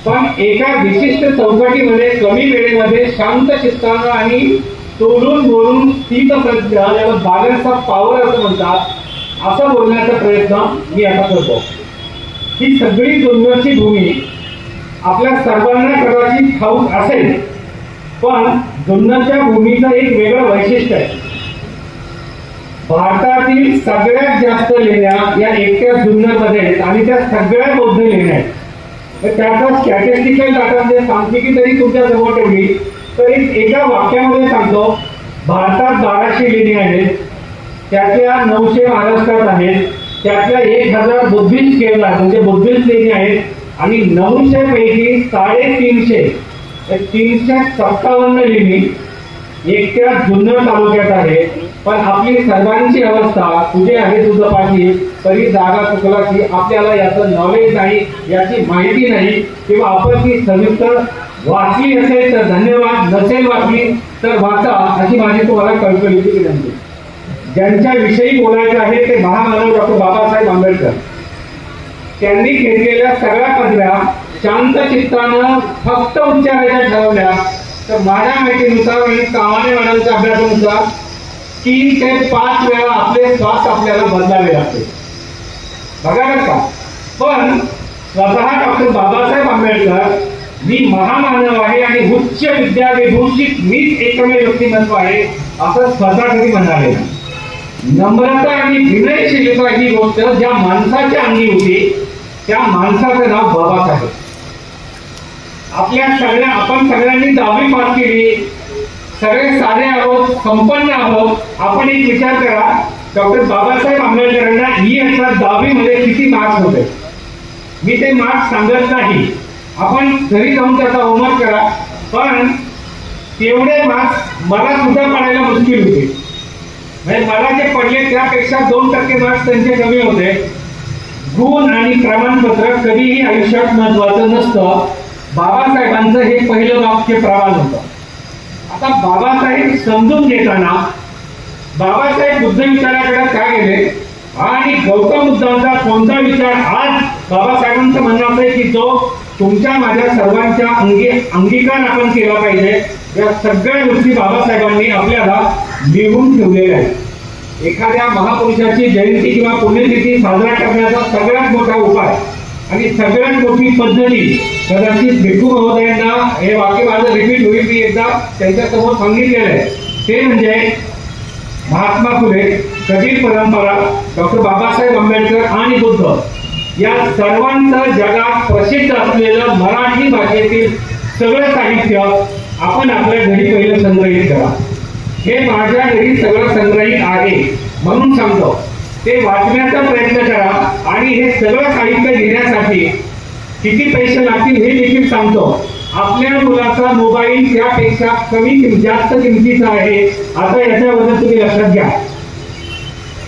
पण एका विशिष्ट चौकटीमध्ये कमी वेळेमध्ये शांत चित्तानं आणि तोडून बोलून स्थितप्रज्ञ, याला बॅलन्स ऑफ पॉवर असं म्हणतात, असं बोलण्याचा प्रयत्न मी आता करतो. ही सगळी जुन्नरची भूमी आपल्या सर्वांना कदाचित ठाऊक असेल, पण जुन्नरच्या भूमीचं एक वेगळं वैशिष्ट्य आहे. भारतातील सगळ्यात जास्त लेण्या या एकट्या जुन्नरमध्ये आहेत आणि त्या सगळ्या बौद्ध लेण्या आहेत. त्याचा स्टॅटिस्टिकल डाटा म्हणजे सांख्यिकी जरी तुमच्या जवळ ठेवली तर एका वाक्यामध्ये सांगतो, भारतात 1200 लेण्या आहेत, त्यातल्या 900 महाराष्ट्रात आहेत, त्यातल्या 1000 बुद्धिस्ट केरळ म्हणजे बुद्धिस्ट लेणी आहेत आणि 900 पैकी 350 357 लेणी एकट्या जुन्नर तालुक्यात आहे. पण आपली सर्वांची अवस्था, तुझे आहे तुझं पाठी तरी जागा चुकला की आपल्याला याचं नॉलेज नाही, याची माहिती नाही, किंवा आपण ती सविस्तर वाचली असेल तर धन्यवाद, नसेल वाचली तर वाचा, अशी माझी तुम्हाला कळकळीची विनंती. ज्यांच्या विषयी बोलायचं आहे ते महामानव डॉक्टर बाबासाहेब आंबेडकर. त्यांनी घेतलेल्या सगळ्या पदव्या शांत चित्तानं फक्त उच्चारायच्या ठरवल्या तर माझ्या माहितीनुसार आणि कामाने मॅडमच्या अभ्यासानुसार 3 ते 5 वेळा आपले श्वास आपल्याला बदलावे लागते. बघा बरं का. पण स्वतः डॉक्टर बाबासाहेब आंबेडकर, मी महामानव आहे आणि उच्च विद्याविभूषित मीच एकमेव व्यक्तिमत्व आहे असं स्वतः कधी म्हणाले. नम्रता आणि विनयशीलता ही गोष्ट ज्या माणसाच्या अंगी होती त्या माणसाचं नाव बाबासाहेब. आपण सगळ्यांनी 10वी पास केली, सगळे साधे आहोत, संपन्न आहोत. आपण एक विचार करा, डॉक्टर बाबासाहेब आंबेडकरांना इयत्ता 10वी मध्ये किती मार्क्स होते? मी ते मार्क्स सांगत नाही, आपण घरी जाऊन त्याचा होमवर्क करा. पण तेवढे मार्क्स मला सुद्धा पडायला मुश्किल होते. म्हणजे मला जे पडले त्यापेक्षा 2% मार्क्स त्यांचे कमी होते. गुण आणि प्रमाणपत्र कधीही आयुष्यात महत्वाचं नसतं. बाबासाहेबांचं हे पहिलं वाक्य प्रमाण होतं. आता बाबासाहेब समजून घेताना बाबासाहेब बुद्ध विचाराकडे का गेले आणि गौतम बुद्धांचा कोणता विचार आज बाबासाहेबांचं म्हणणं असं आहे की जो तुमच्या माझ्या सर्वांच्या अंगीकार आपण केला पाहिजे. या सगळ्या गोष्टी बाबासाहेबांनी आपल्याला लिहून ठेवलेल्या आहेत. एखाद्या महापुरुषाची जयंती किंवा पुण्यतिथी साजरा करण्याचा सगळ्यात मोठा उपाय आणि सगळ्यात मोठी पद्धती कदाचित भिक्खू महोदयांना हे वाक्य माझं रिपीट होईल, मी एकदा त्यांच्यासमोर सांगितलेलं आहे. ते म्हणजे महात्मा फुले, कबीर परंपरा, डॉक्टर बाबासाहेब आंबेडकर आणि बुद्ध या सर्वांचं जगात प्रसिद्ध असलेलं मराठी भाषेतील सगळं साहित्य आपण आपल्या घरी पहिलं संग्रहित करा. हे माझ्या घरी सगळं संग्रहित आहे म्हणून सांगतो, ते वाचण्याचा प्रयत्न करा. आणि हे सगळं साहित्य घेण्यासाठी किती पैसे लागतील हे देखील सांगतो. आपल्या मुलाचा मोबाईल त्यापेक्षा जास्त किमतीचा आहे. आता याच्याबद्दल तुम्ही लक्षात घ्या.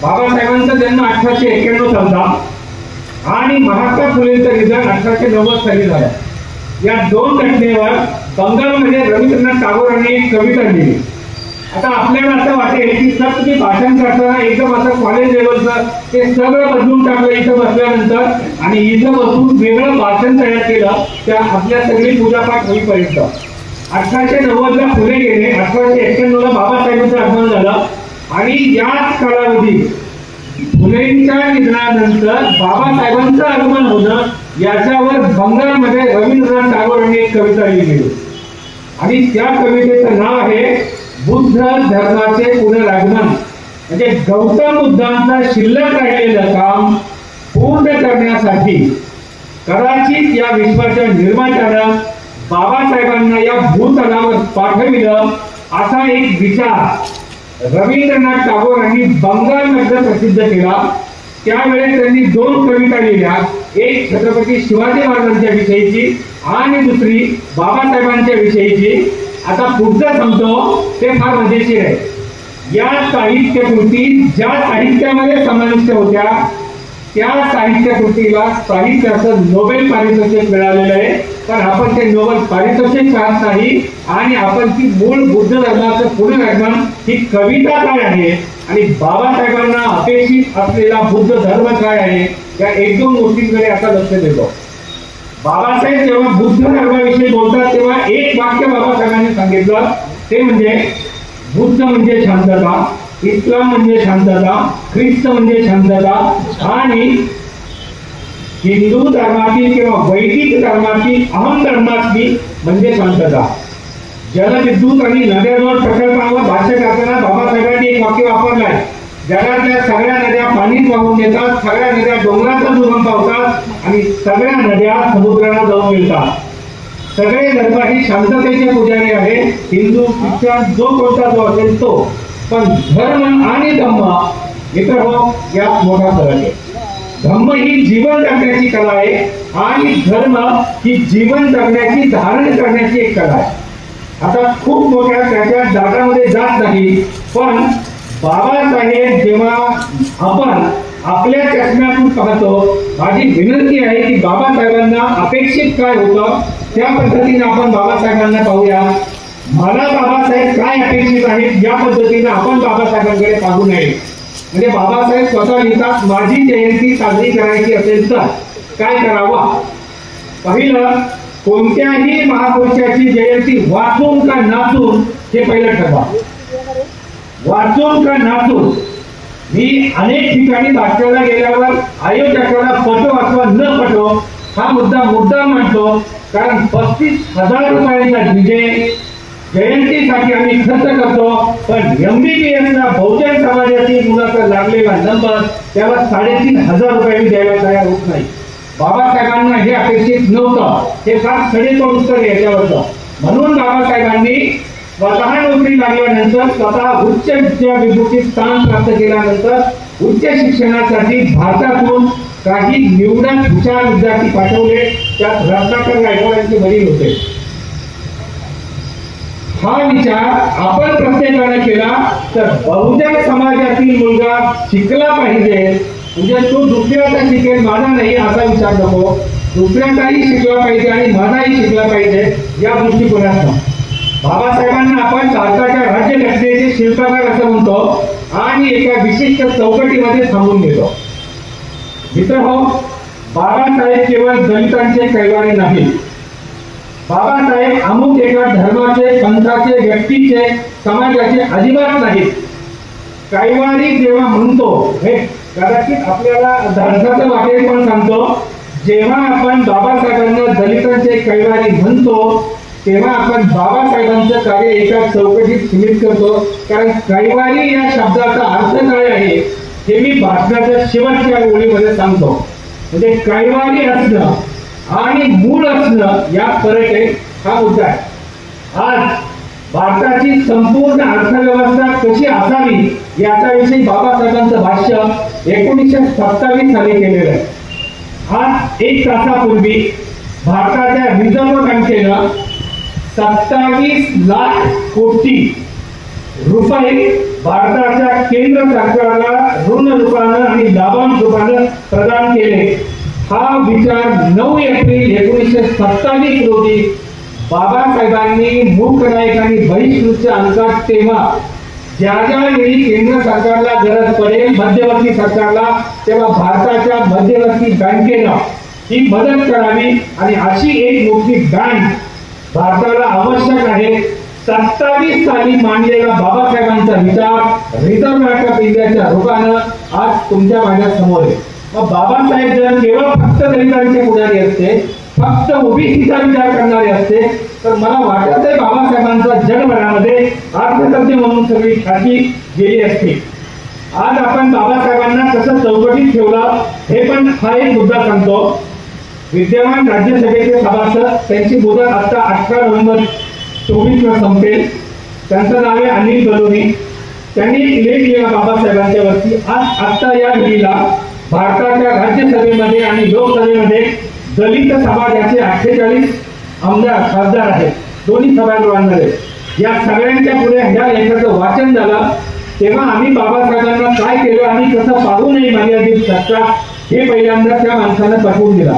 बाबासाहेबांचा जन्म 1891 सालचा आणि महात्मा फुलेंचं निधन 1890 साली झालं. या 2 घटनेवर बंगालमध्ये रवींद्रनाथ टागोरांनी एक कविता लिहिली. आता आपल्याला असं वाटेल की सर तुम्ही भाषण करताना एकदम असं कॉलेज लेवलचं ते सगळं बदलून टाकलं इथं बसल्यानंतर आणि इथं बसून वेगळं भाषण तयार केलं त्या आपल्या सगळी पूजापाठ होईपर्यंत. 1890ला फुले गेले, 1891ला बाबासाहेबांचं आगमन झालं आणि याच कालावधीत फुलेंच्या निधनानंतर बाबासाहेबांचं आगमन होणं याच्यावर बंगालमध्ये रवींद्रनाथ टागोरांनी एक कविता लिहिली आणि त्या कवितेचं नाव आहे बुद्ध धर्माचे पुनरागमन. म्हणजे गौतम बुद्धांचं शिल्लक राहिलेलं काम पूर्ण करण्यासाठी कदाचित या विश्वाच्या निर्मात्यानं बाबासाहेबांना या भूतलावर पाठविलं असा एक विचार रवींद्रनाथ टागोरांनी बंगालमध्ये प्रसिद्ध केला. त्यावेळेस त्यांनी 2 कविता लिहिल्या, एक छत्रपती शिवाजी महाराजांच्या विषयीची आणि दुसरी बाबासाहेबांच्या विषयीची. आता पुढचं सांगतो ते फार मजेशीर आहे. या साहित्यकृती ज्या साहित्यामध्ये समाविष्ट होत्या त्या साहित्यकृतीला साहित्याचं नोबेल पारितोषिक मिळालेलं आहे. पण आपण ते नोबेल पारितोषिक पाहत नाही आणि आपण ती मूळ बुद्ध धर्माचं पुनरागमन ही कविता काय आहे आणि बाबासाहेबांना अपेक्षित असलेला बुद्ध धर्म काय आहे या 1-2 गोष्टींकडे आता लक्ष देतो. बाबासाहेब जेव्हा बुद्ध धर्माविषयी बोलतात तेव्हा एक वाक्य बाबासाहेबांनी सांगितलं, ते म्हणजे बुद्ध म्हणजे शांतता, इस्लाम म्हणजे शांतता, ख्रिस्त म्हणजे शांतता आणि हिंदू धर्माची किंवा वैदिक धर्माची अहम धर्माची म्हणजे शांतता. जलविद्युत आणि नद्याजोड प्रकल्पांवर भाष्य करताना बाबासाहेबांनी एक वाक्य वापरलंय, जगातल्या सगळ्या नद्या पाणीच वाहून नेतात, सगळ्या नद्या डोंगराचा दुर्गम पावतात आणि सगळ्या नद्या समुद्राला जाऊन मिळतात. सगळे धर्म ही शांततेचे पुजारी आहे, हिंदू ख्रिश्चन जो कोणता जो असेल तो. पण धर्म आणि धम्म मित्र हो, यात मोठा फरक आहे. धम्म ही जीवन जगण्याची कला आहे आणि धर्म ही जीवन जगण्याची धारण करण्याची एक कला आहे. आता खूप मोठ्या त्याच्या दाटामध्ये जात नाही, पण बाबासाहेब जेव्हा आपण आपल्या चष्म्यातून पाहतो, माझी विनंती आहे की बाबासाहेबांना अपेक्षित काय होतं त्या पद्धतीने आपण बाबासाहेबांना पाहूया. मला बाबासाहेब काय अपेक्षित आहेत या पद्धतीने आपण बाबासाहेबांकडे पाहू नये. म्हणजे बाबासाहेब स्वतः लिहितात, माझी जयंती साजरी करायची असेल तर काय करावं. पहिलं, कोणत्याही महापुरुषाची जयंती वाचून का नाचून हे पहिलं ठरवा. वाचून का नाचून. मी अनेक ठिकाणी नाट्याला गेल्यावर आयोजकाला पटो अथवा न पटो हा मुद्दा मांडतो, कारण 35,000 रुपयांचा डीजे जयंतीसाठी आम्ही खर्च करतो, पण MBBSला बहुजन समाजातील मुलाचा लागलेला नंबर त्याला 3,500 रुपये द्यायला तयार होत नाही. बाबासाहेबांना हे अपेक्षित नव्हतं, हे फार सडेतोड उत्तर याच्यावरचं. म्हणून बाबासाहेबांनी स्वतः नोकरी लागल्यानंतर, स्वतः उच्च विद्यापीठात स्थान प्राप्त केल्यानंतर उच्च शिक्षणासाठी भारतातून काही निवडक हुशार विद्यार्थी पाठवले. त्यात रत्नाकर गायकवाडांचे वडील होते. हा विचार आपण प्रत्येकाने केला तर बहुजन समाजातील मुलगा शिकला पाहिजे, म्हणजे तो दुसऱ्याचा शिकेल माझा नाही असा विचार नको, दुसऱ्याचाही शिकला पाहिजे आणि माझाही शिकला पाहिजे या दृष्टिकोनातून बाबासाहेबांना आपण भारताच्या राज्यघटनेचे शिल्पकार असं म्हणतो आणि एका विशिष्ट चौकटीमध्ये थांबून घेतो. मित्र हो, बाबासाहेब केवळ दलितांचे कैवारी नाहीत. बाबासाहेब अमुक एका धर्माचे, पंथाचे, व्यक्तीचे, समाजाचे अजिबात नाहीत. कैवारी जेव्हा म्हणतो, हे कदाचित आपल्याला धर्माचं वाटेल, पण सांगतो, जेव्हा आपण बाबासाहेबांना दलितांचे कैवारी म्हणतो तेव्हा आपण बाबासाहेबांचं कार्य एका चौकटीत सीमित करतो. कारण कैवारी या शब्दाचा अर्थ काय आहे हे मी भाषणाच्या शेवटच्या ओळीमध्ये सांगतो. म्हणजे कैवारी असणं आणि मूळ असणं यात फरक आहे, हा मुद्दा आहे. आज भारताची संपूर्ण अर्थव्यवस्था कशी असावी याच्याविषयी बाबासाहेबांचं भाष्य 1927 साली केलेलं आहे. आज 1 तासापूर्वी भारताच्या रिझर्व्ह बँकेनं 27 लाख कोटी रुपये भारताच्या केंद्र सरकारला ऋण रूपानं आणि लाभांश रूपानं प्रदान केले. हा विचार 9 एप्रिल 1927 रोजी बाबासाहेबांनी मूकनायक आणि बहिष्कृतच्या अंकात, तेव्हा ज्या वेळी केंद्र सरकारला गरज पडेल मध्यवर्ती सरकारला, तेव्हा भारताच्या मध्यवर्ती बँकेनं ही मदत करावी आणि अशी एक मोठी बँक भारताला आवश्यक आहे. 27 साली मांडलेला बाबासाहेबांचा विचार रिझर्व्ह बँक ऑफ इंडियाच्या रूपानं आज तुमच्या माझ्या समोर आहे. मग बाबासाहेब जर केवळ फक्त दलितांचे पुढारी असते, फक्त ओबीसीचा विचार करणारे असते, तर मला वाटत आहे बाबासाहेबांचा जगभरामध्ये अर्थतज्ञ म्हणून सगळी ख्याती गेली असती. आज आपण बाबासाहेबांना कसं चौकटीत ठेवलं हे पण हा एक मुद्दा सांगतो. विद्यमान राज्यसभेचे सभासद, त्यांची मुदत आता 18 नोव्हेंबर 24 संपेल. त्यांचं नाव आहे अनिल बलोनी. त्यांनी लेख लिहिला बाबासाहेबांच्या वरती. आज आता या घडीला भारताच्या राज्यसभेमध्ये आणि लोकसभेमध्ये दलित समाजाचे 48 आमदार खासदार आहेत, दोन्ही सभागृहांमध्ये. या सगळ्यांच्या पुढे ह्या लेखाचं वाचन झालं तेव्हा आम्ही बाबासाहेबांना काय केलं आणि कसं पाहू नये मर्यादित सत्ता हे पहिल्यांदा त्या माणसानं पटवून दिला.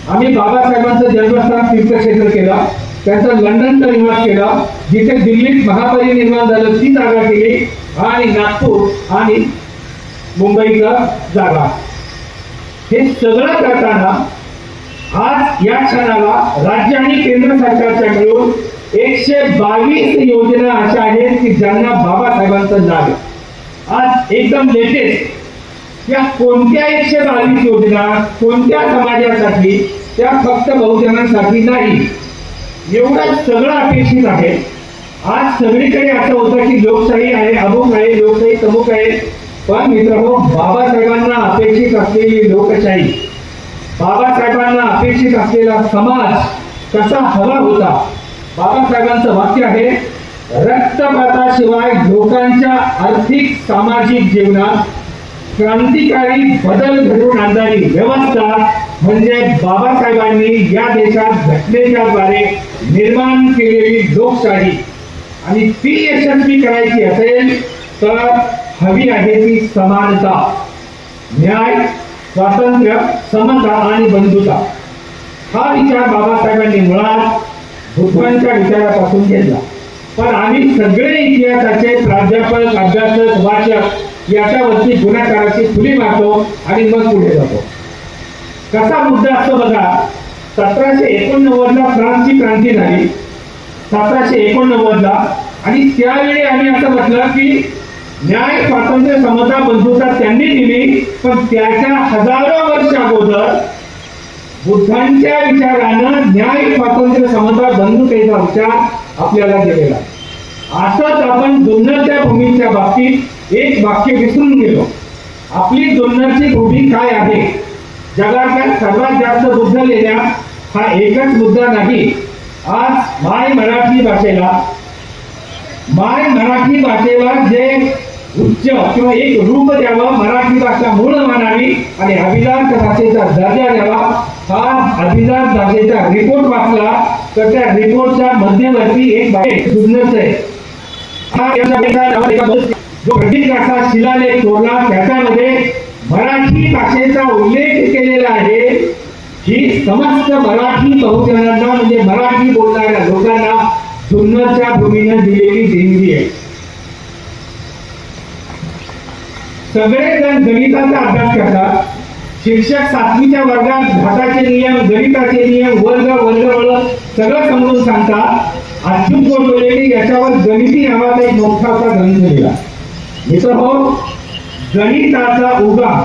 आम्ही बाबासाहेबांचं जन्मस्थान तीर्थक्षेत्र केलं, त्यांचं लंडनचा निवास केला, जिथे दिल्लीत महापरिनिर्वाण झालं ती जागा केली आणि नागपूर आणि मुंबईचा जागा. हे सगळं करताना आज या क्षणाला राज्य आणि केंद्र सरकारच्या मिळून 122 योजना अशा आहेत की ज्यांना बाबासाहेबांचं नाव आहे. आज एकदम लेटेस्ट या कोणत्या 122 योजना कोणत्या समाजासाठी, त्या फक्त बहुजनांसाठी नाही. एवढं सगळं अपेक्षित आहे. आज सगळीकडे असं होतं की लोकशाही आहे, अमुक आहे, लोकशाही तमुक आहे. पण मित्रहो, बाबासाहेबांना अपेक्षित असलेली लोकशाही, बाबासाहेबांना अपेक्षित असलेला समाज कसा हवा होता. बाबासाहेबांचं वाक्य आहे, रक्तपाताशिवाय लोकांच्या आर्थिक सामाजिक जीवनात क्रांतिकारी बदल घडवून आणणारी व्यवस्था म्हणजे बाबासाहेबांनी या देशात घटनेच्या द्वारे निर्माण केलेली लोकशाही. आणि ती यशस्वी करायची असेल तर हवी आहे ती समानता, न्याय, स्वातंत्र्य, समता आणि बंधुता. हा विचार बाबासाहेबांनी मुळात बुद्धांच्या विचारापासून घेतला. पण आम्ही सगळे इतिहासाचे प्राध्यापक, अभ्यासक, वाचक याच्यावरती गुणाकाराची फुली मारतो आणि मग पुढे जातो. कसा मुद्दा असतो बघा. 1789 फ्रान्सची क्रांती झाली, 1789 आणि त्यावेळी आम्ही असं म्हटलं की न्याय, स्वातंत्र्य, समता, बंधुता त्यांनी दिली. पण त्याच्या हजारो वर्ष अगोदर बुद्धांच्या विचारानं न्याय, स्वातंत्र्य, समता, बंधुतेचा विचार आपल्याला दिलेला. असंच आपण जुन्नरच्या भूमीच्या बाबतीत एक वाक्य विसरून गेलो. आपली जुन्नरची भूमी काय आहे? जगातल्या सर्वात जास्त बुद्ध लेण्या हा एकच मुद्दा नाही. आज माय मराठी भाषेला जे उच्च किंवा एक रूप द्यावं, मराठी भाषा मूळ मानावी आणि अभिजात भाषेचा दर्जा द्यावा. हा अभिजात भाषेचा रिपोर्ट वाचला तर त्या रिपोर्टच्या मध्यवर्ती एक जुन्नरच आहे. जो खंडित असा शिलालेख तोडला त्याच्यामध्ये मराठी भाषेचा उल्लेख केलेला आहे. ही समस्त मराठी बहुजनांना म्हणजे मराठी बोलणाऱ्या लोकांना जुन्नरच्या भूमीने दिलेली देणगी आहे. सगळेजण गणिताचा अभ्यास करतात. शिक्षक 7वीच्या वर्गात घाताचे नियम, गणिताचे नियम, वर्गवळ सगळं समजून सांगतात. अच्युत गोडबोलेंनी याच्यावर गणिती नावाचा एक मोठा असा ग्रंथ लिहिला. मित्रहो, गणिताचा उगम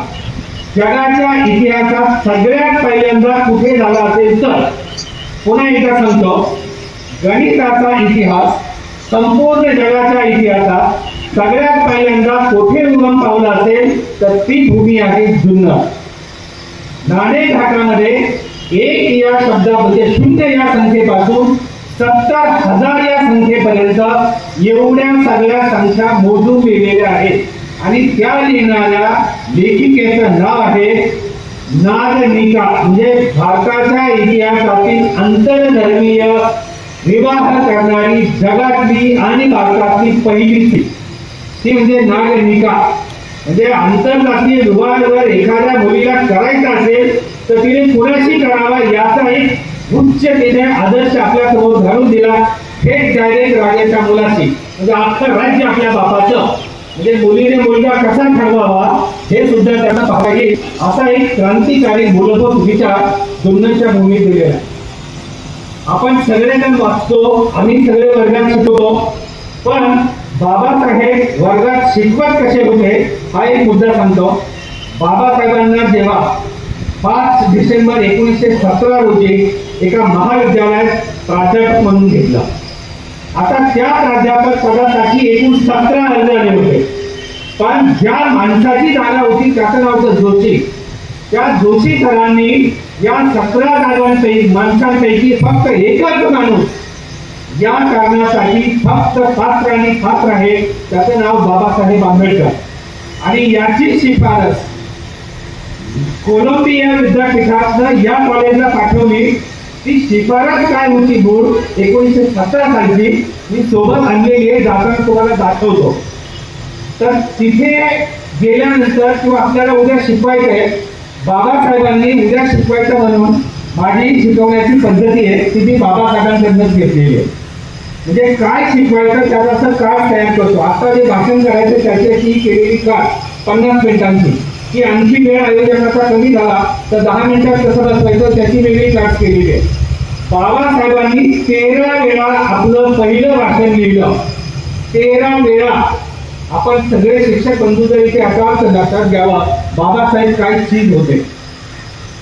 जगाच्या इतिहासात सगळ्यात पहिल्यांदा कुठे झाला असेल तर, पुन्हा एकदा सांगतो, गणिताचा इतिहास संपूर्ण जगाच्या इतिहासात सगळ्यात पहिल्यांदा कोठे उगम पावला असेल तर ती भूमी आहे जुन्नर. नाणे घाटामध्ये 1 या शब्दामध्ये 0 या संख्येपासून 70,000 या संख्येपर्यंत एवढ्या सगळ्या संख्या मोजून लिहिलेल्या आहेत. आणि त्या लिहिणाऱ्या लेखिकेचं नाव आहे नागनिका. म्हणजे भारताच्या इतिहासातील आंतरधर्मीय विवाह करणारी जगातली आणि भारतातली पहिली ती म्हणजे नागनिका. म्हणजे आंतरजातीय विवाहावर एखाद्या मुलीला करायचं असेल तर तिने कुणाशी करावा याचा एक उच्चतेने आदर्श आपल्या समोर घालून दिला. थेट डायरेक्ट राजाच्या मुलाशी, म्हणजे अख्खं राज्य आपल्या बापाचं. म्हणजे मुलीने मुलगा कसा ठरवावा हे सुद्धा त्यांना पाहायला येईल. असा एक क्रांतिकारी मूलभूत विचार जुन्नरच्या भूमीत दिलेला आहे. आपण सगळेजण वाचतो, आम्ही सगळे वर्गात शिकवतो, पण बाबासाहेब वर्गात शिकवत कसे होते हा एक मुद्दा सांगतो. बाबासाहेबांना जेव्हा 5 डिसेंबर 1917 रोजी एका महाविद्यालयात प्राध्यापक म्हणून घेतलं. आता त्या प्राध्यापक पदासाठी एकूण 17 अर्ज आले होते. पण ज्या माणसाची जागा होती त्याचं नाव होतं जोशी. त्या जोशी सरांनी या 17 जागांपैकी माणसांपैकी फक्त एकच माणूस या कारणासाठी फक्त पात्र आणि पात्र आहे, त्याचं नाव बाबासाहेब आंबेडकर. आणि याची शिफारस कोलंबिया विद्यापीठात या कॉलेजला पाठवली. ती शिफारस काय होती मूळ 1917 सालची मी सोबत आणलेली आहे, जाताना तुम्हाला दाखवतो. तर तिथे गेल्यानंतर किंवा आपल्याला उद्या शिकवायचं आहे, बाबासाहेबांनी उद्या शिकवायचं म्हणून माझी शिकवण्याची पद्धती आहे ती मी बाबासाहेबांकडूनच घेतलेली आहे. म्हणजे काय शिकवायचं त्याचा कार्ड तयार करतो. आता जे भाषण करायचं त्याच्याशी केलेली कार्ड 50 मिनिटांची की आणखी वेळ आयोजकाचा कमी झाला तर 10 मिनिटात कसं बसवायचं त्याची वेगळी क्लास केलेली आहे. बाबासाहेबांनी 13 वेळा आपलं पहिलं भाषण लिहिलं. 13 वेळा. आपण सगळे शिक्षक बंधू जर इथे असाल तर लक्षात घ्यावा बाबासाहेब काय चीज होते.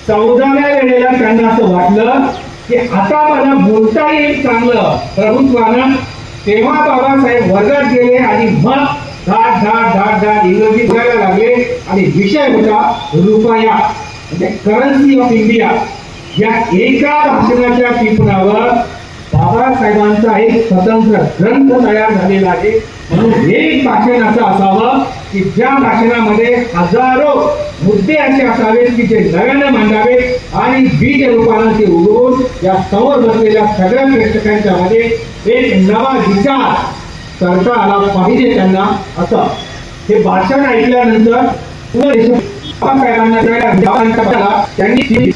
14व्या वेळेला त्यांना असं वाटलं की आता मला बोलता येईल चांगलं प्रभुत्वानं. तेव्हा बाबासाहेब वर्गात गेले आणि मग धाड धाड धाड धाड इंग्रजी बोलायला लागले आणि विषय होता रुपया म्हणजे करन्सी ऑफ इंडिया. या एका भाषणाच्या टिपणावर बाबासाहेबांचा एक स्वतंत्र ग्रंथ तयार झालेला आहे. म्हणून एक भाषण असं असावं की ज्या भाषणामध्ये हजारो मुद्दे असे असावेत की जे नव्यानं मांडावेत आणि बीज रूपानं ते उगवून या समोर बसलेल्या सगळ्या प्रेक्षकांच्या मध्ये एक नवा विचार करता आला पाहिजे त्यांना. असं हे भाषण ऐकल्यानंतर त्यांनी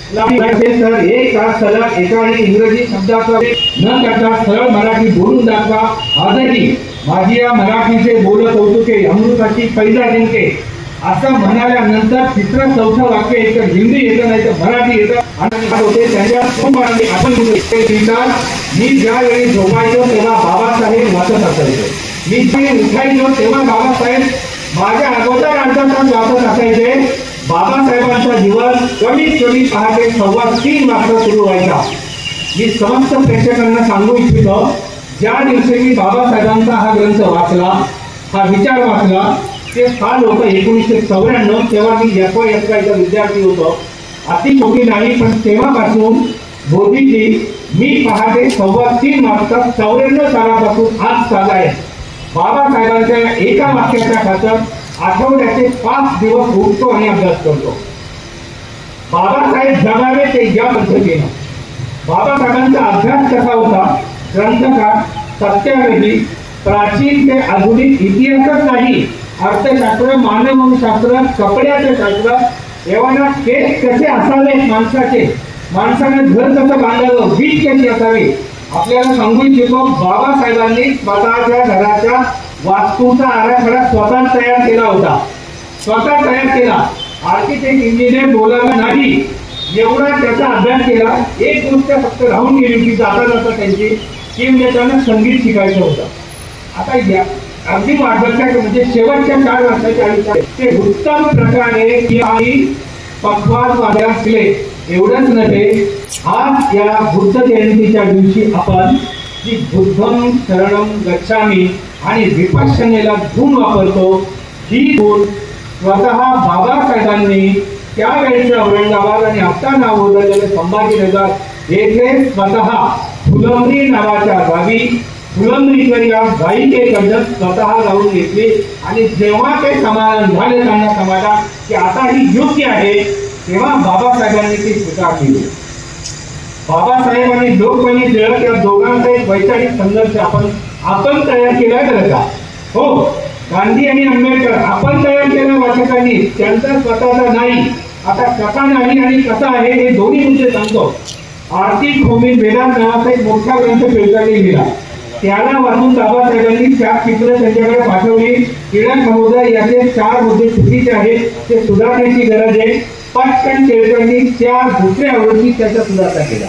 सर एक तास सलग एकाने इंग्रजी शब्दाचा न करता सरळ मराठी बोलून दाखवा. आजही माझी या मराठीचे बोल कौतुके अमृताची पैजा जिंके असं म्हणाल्यानंतर तिसरं चौथं वाक्य एकतर हिंदी येतं नाही तर मराठी येतं आणि होते त्यांच्या आपण मी ज्यावेळी झोपायचो तेव्हा बाबासाहेब वाचत असायचे. मी ज्यावेळी उठायचो तेव्हा बाबासाहेब माझ्या अगोदर अर्धा तास वाचत असायचे. बाबासाहेबांचा दिवस कमीत कमी पहाटे 3:15 वाजता सुरू व्हायचा. मी समस्त प्रेक्षकांना सांगू इच्छितो ज्या दिवशी मी बाबासाहेबांचा हा ग्रंथ वाचला हा विचार वाचला ते साल होतं 1994. तेव्हा मी FY विद्यार्थी होतो. अति छोटी नाही पण तेव्हापासून मोदीजी मी पहाटे 3:15 वाजता 94 सालापासून आज चालू आहे. बाबासाहेबांच्या एका वाक्याच्या खातर आठवड्याचे 5 दिवस उठतो आणि अभ्यास करतो. बाबासाहेब जगावे ते या पद्धतीनं. बाबासाहेबांचा अभ्यास कसा होता ग्रंथकार सत्याग्रही प्राचीन ते आधुनिक इतिहासच नाही अर्थशास्त्र मानवशास्त्र कपड्याचे शास्त्र एवढा केस कसे असावे माणसाचे माणसाने घर कसं बांधावं वीज कशी असावी आपल्याला सांगू इच्छितो. बाबासाहेबांनी स्वतःच्या घराच्या वास्तूचा आराखडा स्वतः तयार केला होता. स्वतः तयार केला. आर्किटेक्ट इंजिनियर बोलायला नाही एवढा त्याचा अभ्यास केला. एक गोष्ट फक्त राहून गेली की जाता जाता त्यांची की म्हणजे त्यांना संगीत शिकायचं होतं. आता या अगदी मार्गदर्शक म्हणजे शेवटच्या 4 वर्षाच्या आयुष्यात ते उत्तम प्रकारे पक्वास वाद्या असले. एवढंच नव्हे आज या बुद्ध जयंतीच्या दिवशी आपण जी बुद्धं शरणं गच्छामी आणि विपश्यनेला धून वापरतो ही धून स्वतः बाबासाहेबांनी त्यावेळेच्या औरंगाबाद आणि आता नाव उदरलेले संभाजीनगर येथे स्वतः फुलंब्री नावाच्या गावी फुलंब्रीकर या गायिकेकडनं स्वतः जाऊन घेतली आणि जेव्हा ते समाधान झाले त्यांना समाधान की आता ही योग्य आहे तेव्हा बाबासाहेबांनी ती स्वीकार केली. बाबासाहेब आणि लोकमान्य टिळक या दोघांचा एक वैचारिक संघर्ष आपण तयार केला बरं का. हो गांधी आणि आंबेडकर आपण तयार केलं वाचकांनी त्यांचा स्वतःचा नाही. आता कसा नाही आणि कसा आहे हे दोन्ही मुद्दे सांगतो. आर्थिक होमीन वेदांत नावाचा एक मोठा ग्रंथ टिळकांनी लिहिला. त्याला वाचून बाबासाहेबांनी 4 चित्र त्यांच्याकडे पाठवली. टिळक महोदय याचे 4 मुद्दे चुकीचे आहेत ते सुधारण्याची गरज आहे. पटकन टिळकांनी 4 दुसऱ्या आवृत्ती त्याचा सुधारणा केला.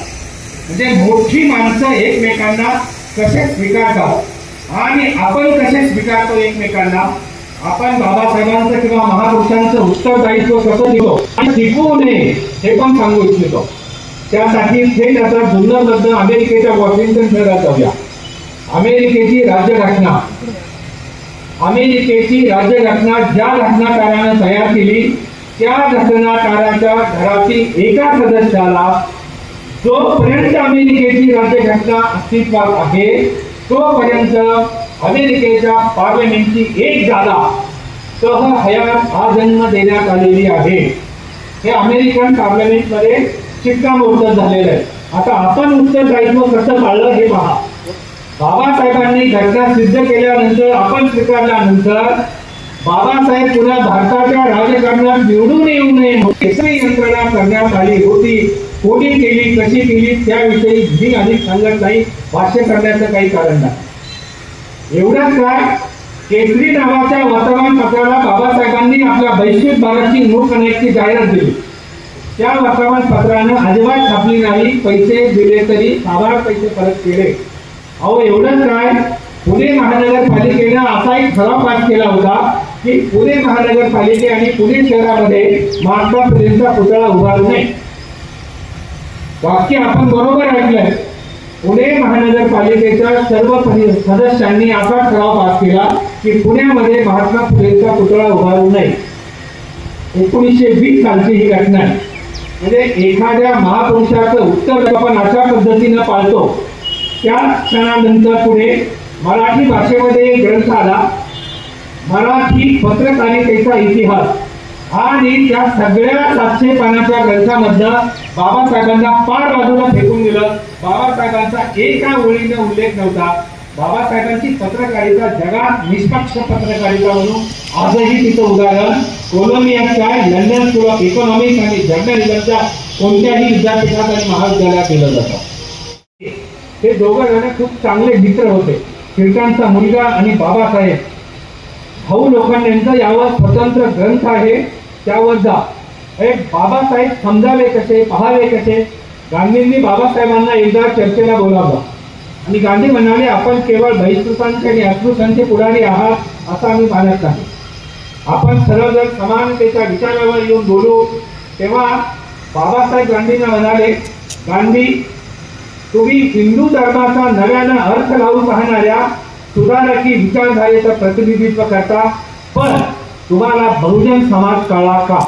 म्हणजे मोठी माणसं एकमेकांना कसे स्वीकारतात आणि आपण कसे स्वीकारतो एकमेकांना. आपण बाबासाहेबांचं किंवा महापुरुषांचं उत्तरदायित्व कसं देतो आणि शिकवू नये हे पण सांगू इच्छितो. त्यासाठी थेट आता जुन्नरमधून अमेरिकेच्या वॉशिंग्टन शहरात जाऊया. अमेरिकेची राज्यघटना ज्या घटनाकारानं तयार केली त्या घटनाकाराच्या घरातील एका सदस्याला जोपर्यंत अमेरिकेची राज्यघटना अस्तित्वात आहे तोपर्यंत अमेरिकेच्या पार्लमेंटची एक जागा हयात आजन्म देण्यात आलेली आहे. हे अमेरिकन पार्लमेंटमध्ये शिक्कामोर्तब झालेलं आहे. आता आपण उत्तरदायित्व कसं पाळलं हे पहा. बाबासाहेबांनी घटना सिद्ध केल्यानंतर आपण स्वीकारल्यानंतर बाबासाहेब पुन्हा भारताच्या राजकारणात निवडून येऊ नये म्हणून यंत्रणा करण्यात आली होती. कोणी केली कशी केली त्याविषयी मी अधिक सांगत नाही. भाष्य करण्याचं काही कारण नाही. एवढंच काय केसरी नावाच्या वर्तमानपत्राला बाबासाहेबांनी आपल्या वैश्विक भारतची मूळ करण्याची जाहिरात दिली. त्या वर्तमानपत्रानं अजिबात छापली नाही, पैसे दिले तरी आभार पैसे परत केले. अहो एवढंच काय, पुणे महानगरपालिकेनं असा एक ठराव पास केला होता की पुणे महानगरपालिके आणि पुणे शहरामध्ये महात्मा फुलेंचा पुतळा उभारू नये. वाक्य आपण बरोबर ऐकलंय. पुणे महानगरपालिकेच्या सर्व सदस्यांनी असा ठराव पास केला की पुण्यामध्ये महात्मा फुलेंचा पुतळा उभारू नये. 1920 सालची ही घटना आहे. म्हणजे एखाद्या महापुरुषाचं उत्तर आपण अशा पद्धतीनं पाळतो. त्या क्षणानंतर पुढे मराठी भाषेमध्ये एक ग्रंथ आला, मराठी पत्रकारितेचा इतिहास, आणि त्या सगळ्या 700 पानाच्या ग्रंथामधनं बाबासाहेबांना पार बाजूला फेकून दिलं. बाबासाहेबांचा एका ओळीने उल्लेख नव्हता. बाबासाहेबांची पत्रकारिता जगात निष्पक्ष पत्रकारिता म्हणून आजही तिचं उदाहरण कोलंबियाच्या लंडन स्कूल ऑफ इकॉनॉमिक्स आणि जर्नलिझमच्या कोणत्याही विद्यापीठात आणि महाविद्यालयात केलं जातं. हे दोघं जण खूप चांगले मित्र होते. टिळकांचा मुलगा आणि बाबासाहेब. भाऊ लोखंडेंचं यावर स्वतंत्र ग्रंथ आहे, त्यावर जा. बाबासाहेब समजावे कसे, पाहावे कसे. गांधींनी बाबासाहेबांना एकदा चर्चेला बोलावलं आणि गांधी म्हणाले, आपण केवळ बहिष्कृतांचे आणि अस्पृश्यांचे पुढारी आहात असं आम्ही मानत नाही. आपण सर्व जर समानतेच्या विचारावर येऊन बोलू. तेव्हा बाबासाहेब गांधींना म्हणाले, गांधी तुम्ही हिंदू धर्माचा नव्यानं अर्थ लावून पाहणाऱ्या सुधारकी विचारधारेचं प्रतिनिधित्व करता, पण तुम्हाला बहुजन समाज कळला का?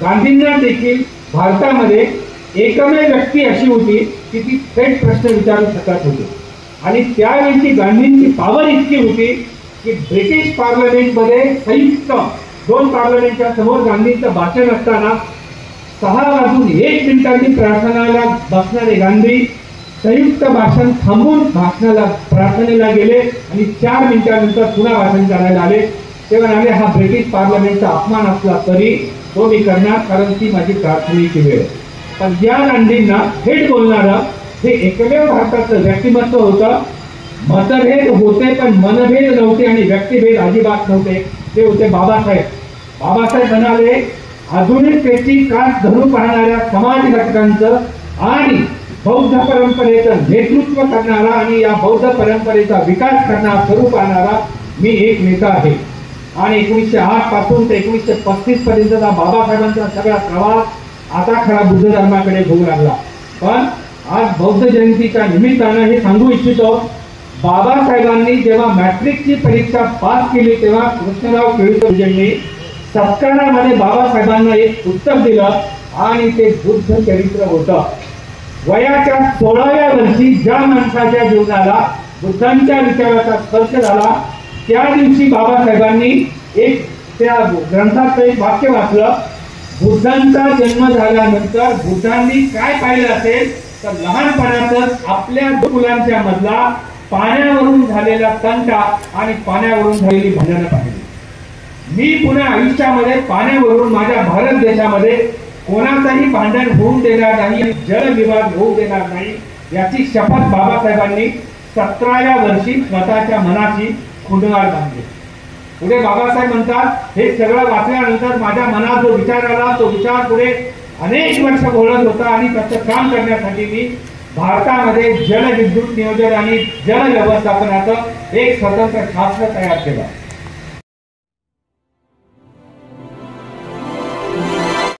गांधींना देखील भारतामध्ये एकमेव व्यक्ती अशी होती की ती थेट प्रश्न विचारू शकत होती. आणि त्यावेळी गांधींची पॉवर इतकी होती की ब्रिटिश पार्लमेंटमध्ये संयुक्त 2 पार्लमेंटच्या समोर गांधींचं भाषण असताना 6 वाजून 1 मिनिटांनी प्रार्थनेला बसणारे गांधी संयुक्त भाषण थांबून प्रार्थनेला गेले आणि 4 मिनिटांनंतर पुन्हा भाषण करायला आले. ते म्हणाले, हा ब्रिटिश पार्लमेंटचा अपमान असला तरी तो मी करणार, कारण ती माझी प्रार्थनेची वेळ. पण या गांधींना थेट बोलणारं हे एकमेव भारताचं व्यक्तिमत्व होतं. मतभेद होते पण मनभेद नव्हते आणि व्यक्तिभेद अजिबात नव्हते. ते होते बाबासाहेब. बाबासाहेब म्हणाले, आधुनिकतेची कास धरून पाहणाऱ्या समाज घटकांचं आणि बौद्ध परंपरेचं नेतृत्व करणारा आणि या बौद्ध परंपरेचा विकास करणारा, करू पाहणारा मी एक नेता आहे. आणि 1908 पासून ते 1935 पर्यंतचा बाबासाहेबांचा सगळा प्रवास आता खरा बुद्ध धर्माकडे होऊ लागला. पण आज बौद्ध जयंतीच्या निमित्तानं हे सांगू इच्छितो, बाबासाहेबांनी जेव्हा मॅट्रिकची परीक्षा पास केली तेव्हा कृष्णराव केळुसकरांनी सत्कारामध्ये बाबासाहेबांना एक उत्तर दिलं आणि ते बुद्ध चरित्र होतं. वयाच्या 16व्या वर्षी ज्या माणसाच्या जीवनाला बुद्धांच्या विचाराचा स्पर्श झाला, त्या दिवशी बाबासाहेबांनी एक त्या ग्रंथाचं एक वाक्य वाचलं. बुद्धांचा जन्म झाल्यानंतर बुद्धांनी काय पाहिलं असेल तर लहानपणातच आपल्या मुलांच्या मधला पाण्यावरून झालेला तंटा आणि पाण्यावरून झालेली भांडणं पाहिली. मी पुन्हा आयुष्यामध्ये पाण्यावरून माझ्या भारत देशामध्ये कोणाचाही भांडण होऊन देणार नाही, जलविवाद होऊ देणार नाही, याची शपथ बाबासाहेबांनी 17व्या वर्षी स्वतःच्या मनाची खुंडवार बांधली. पुढे बाबासाहेब म्हणतात, हे सगळं वाचल्यानंतर माझ्या मनात जो विचार आला तो विचार पुढे अनेक वर्ष घोळत होता आणि त्याचं काम करण्यासाठी मी भारतामध्ये जलविद्युत नियोजन आणि जल व्यवस्थापनाचं एक स्वतंत्र शास्त्र तयार केलं.